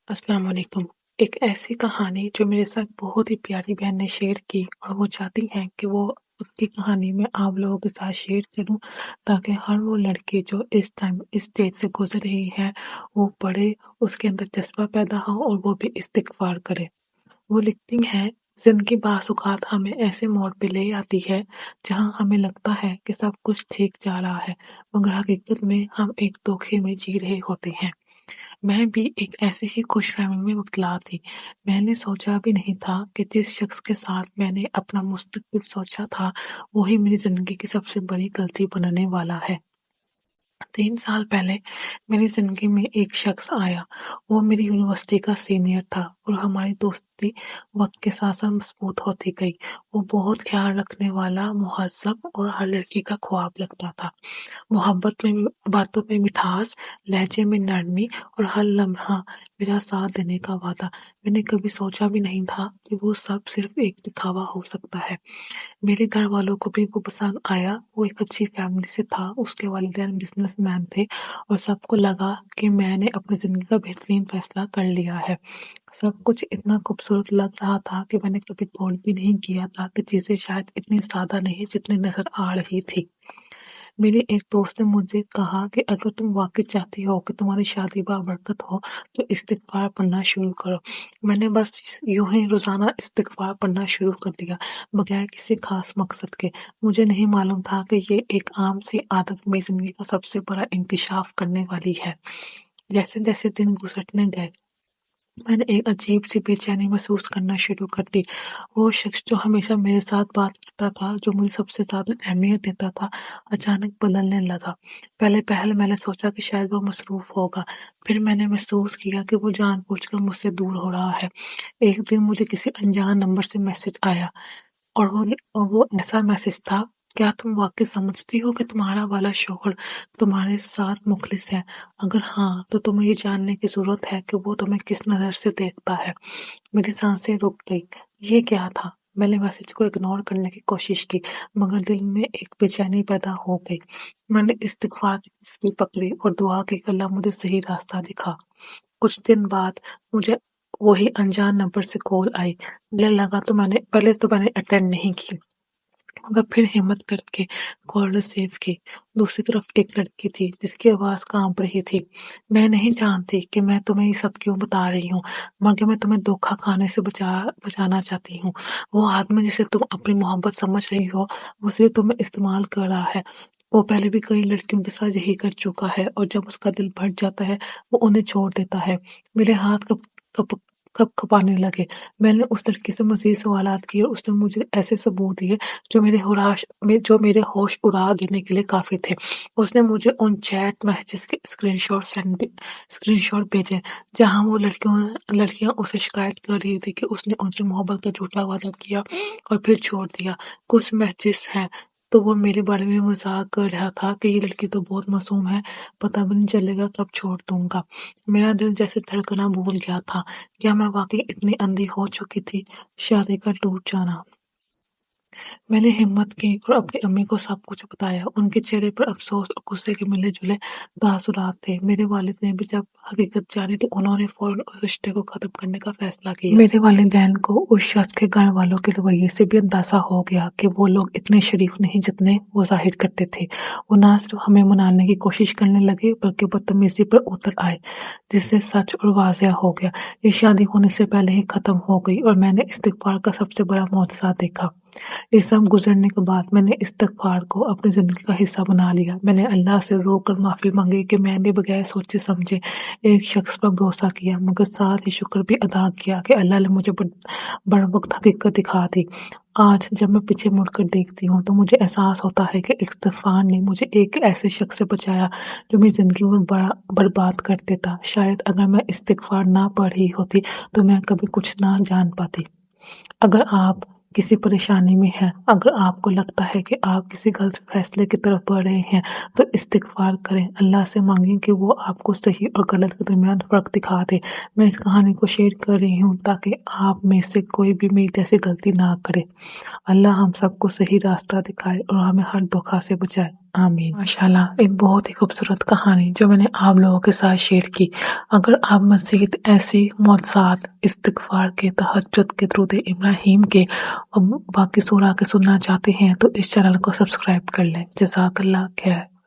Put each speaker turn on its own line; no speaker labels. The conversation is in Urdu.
السلام علیکم۔ ایک ایسی کہانی جو میرے ساتھ بہت ہی پیاری بہن نے شیئر کی، اور وہ چاہتی ہیں کہ وہ اس کی کہانی میں آپ لوگوں کے ساتھ شیئر کروں، تاکہ ہر وہ لڑکی جو اس ٹائم اس اسٹیج سے گزر رہی ہے وہ پڑھے، اس کے اندر جذبہ پیدا ہو اور وہ بھی استغفار کرے۔ وہ لکھتی ہیں، زندگی بعض اوقات ہمیں ایسے موڑ پہ لے آتی ہے جہاں ہمیں لگتا ہے کہ سب کچھ ٹھیک جا رہا ہے، مگر حقیقت میں ہم ایک دھوکے میں جی رہے ہوتے ہیں۔ میں بھی ایک ایسے ہی خوش فہمی میں مبتلا تھی۔ میں نے سوچا بھی نہیں تھا کہ جس شخص کے ساتھ میں نے اپنا مستقبل سوچا تھا وہی میری زندگی کی سب سے بڑی غلطی بننے والا ہے۔ 3 سال پہلے میری زندگی میں ایک شخص آیا۔ وہ میری یونیورسٹی کا سینئر تھا اور ہماری دوستی وقت کے ساتھ ساتھ مضبوط ہوتی گئی۔ وہ بہت خیال رکھنے والا، مہذب اور ہر لڑکی کا خواب لگتا تھا۔ محبت میں، باتوں میں مٹھاس، لہجے میں نرمی اور ہر لمحہ میرا ساتھ دینے کا وعدہ۔ میں نے کبھی سوچا بھی نہیں تھا کہ وہ سب صرف ایک دکھاوا ہو سکتا ہے۔ میرے گھر والوں کو بھی وہ پسند آیا۔ وہ ایک اچھی فیملی سے تھا، اس کے والدین بزنس مین تھے اور سب کو لگا کہ میں نے اپنی زندگی کا بہترین فیصلہ کر لیا ہے۔ سب کچھ اتنا خوبصورت لگ رہا تھا کہ میں نے کبھی غور بھی نہیں کیا تھا کہ چیزیں شاید اتنی سادہ نہیں جتنی نظر آ رہی تھی۔ میری ایک دوست نے مجھے کہا کہ اگر تم واقعی چاہتی ہو کہ تمہاری شادی بابرکت ہو تو استغفار پڑھنا شروع کرو۔ میں نے بس یوں ہی روزانہ استغفار پڑھنا شروع کر دیا، بغیر کسی خاص مقصد کے۔ مجھے نہیں معلوم تھا کہ یہ ایک عام سی عادت میری زندگی کا سب سے بڑا انکشاف کرنے والی ہے۔ جیسے جیسے دن گزرنے گئے، میں نے ایک عجیب سی بے چینی محسوس کرنا شروع کر دی۔ وہ شخص جو ہمیشہ میرے ساتھ بات کرتا تھا، جو مجھے سب سے زیادہ اہمیت دیتا تھا، اچانک بدلنے لگا۔ پہلے میں نے سوچا کہ شاید وہ مصروف ہوگا، پھر میں نے محسوس کیا کہ وہ جان بوجھ کر مجھ سے دور ہو رہا ہے۔ ایک دن مجھے کسی انجان نمبر سے میسج آیا، اور وہ ایسا میسج تھا، کیا تم واقعی سمجھتی ہو کہ تمہارا والا شوہر تمہارے ساتھ مخلص ہے؟ اگر ہاں تو تمہیں یہ جاننے کی ضرورت ہے کہ وہ تمہیں کس نظر سے دیکھتا ہے۔ میری سانسیں رک گئی۔ یہ کیا تھا؟ میں نے میسج کو اگنور کرنے کی کوشش کی، مگر دل میں ایک بے چینی پیدا ہو گئی۔ میں نے استغفار کی تسبیح پکڑی اور دعا کی کہ اللہ مجھے صحیح راستہ دکھا۔ کچھ دن بعد مجھے وہی انجان نمبر سے کال آئی۔ پہلے تو میں نے اٹینڈ نہیں کی، مگر پھر ہمت کر کے کال ریسیو کی۔ دوسری طرف ایک لڑکی تھی جس کی آواز کانپ رہی تھی۔ میں نہیں جانتی کہ میں تمہیں یہ سب کیوں بتا رہی ہوں، مگر میں تمہیں دھوکا کھانے سے بچانا چاہتی ہوں۔ وہ آدمی جسے تم اپنی محبت سمجھ رہی ہو، وہ صرف تمہیں استعمال کر رہا ہے۔ وہ پہلے بھی کئی لڑکیوں کے ساتھ یہی کر چکا ہے، اور جب اس کا دل بھر جاتا ہے وہ انہیں چھوڑ دیتا ہے۔ میرے ہاتھ کپ کپانے لگے۔ میں نے اس لڑکی سے مزید سوالات کیے اور اس نے مجھے ایسے ثبوت دیے جو میرے ہوش اڑا دینے کے لیے کافی تھے۔ اس نے مجھے ان چیٹ میسجز کے اسکرین شاٹ بھیجے جہاں وہ لڑکیاں اسے شکایت کر رہی تھی کہ اس نے ان سے محبت کا جھوٹا وعدہ کیا اور پھر چھوڑ دیا۔ کچھ میسجز ہیں تو وہ میرے بارے میں مذاق کر رہا تھا کہ یہ لڑکی تو بہت معصوم ہے، پتہ بھی نہیں چلے گا کب چھوڑ دوں گا۔ میرا دل جیسے دھڑکنا بھول گیا تھا۔ کیا میں واقعی اتنی اندھی ہو چکی تھی؟ شادی کا ٹوٹ جانا۔ میں نے ہمت کی اور اپنی امی کو سب کچھ بتایا۔ ان کے چہرے پر افسوس اور غصے کے ملے جلے تاثرات تھے۔ میرے والد نے بھی جب حقیقت جانی تو انہوں نے فوراً اس رشتے کو ختم کرنے کا فیصلہ کیا۔ میرے والدین کو اس شخص کے گھر والوں کے رویے سے بھی اندازہ ہو گیا کہ وہ لوگ اتنے شریف نہیں جتنے وہ ظاہر کرتے تھے۔ وہ نہ صرف ہمیں منانے کی کوشش کرنے لگے بلکہ بدتمیزی پر اتر آئے، جس سے سچ اور واضح ہو گیا۔ یہ شادی ہونے سے پہلے ہی ختم ہو گئی اور میں نے استغفار کا سب سے بڑا معجزہ دیکھا۔ یہ سب گزرنے کے بعد میں نے استغفار کو اپنی زندگی کا حصہ بنا لیا۔ میں نے اللہ سے رو کر معافی مانگی کہ میں نے بغیر سوچے سمجھے ایک شخص پر بھروسہ کیا، مگر ساتھ ہی شکر بھی ادا کیا کہ اللہ نے مجھے بر وقت حقیقت دکھا دی۔ آج جب میں پیچھے مڑ کر دیکھتی ہوں تو مجھے احساس ہوتا ہے کہ استغفار نے مجھے ایک ایسے شخص سے بچایا جو میری زندگی میں بڑا برباد کر دیتا۔ شاید اگر میں استغفار نہ پڑھی ہوتی تو میں کبھی کچھ نہ جان پاتی۔ اگر آپ کسی پریشانی میں ہیں، اگر آپ کو لگتا ہے کہ آپ کسی غلط فیصلے کی طرف بڑھ رہے ہیں، تو استغفار کریں۔ اللہ سے مانگیں کہ وہ آپ کو صحیح اور غلط کے درمیان فرق دکھا دے۔ میں اس کہانی کو شیئر کر رہی ہوں تاکہ آپ میں سے کوئی بھی میری جیسی غلطی نہ کرے۔ اللہ ہم سب کو صحیح راستہ دکھائے اور ہمیں ہر دھوکا سے بچائے۔ آمین۔ ماشاءاللہ ایک بہت ہی خوبصورت کہانی جو میں نے آپ لوگوں کے ساتھ شیئر کی۔ اگر آپ مزید ایسی معجزات، استغفار کے، تہجد کے، درود ابراہیم کے اور باقی سورہ کے سننا چاہتے ہیں تو اس چینل کو سبسکرائب کر لیں۔ جزاک اللہ خیر۔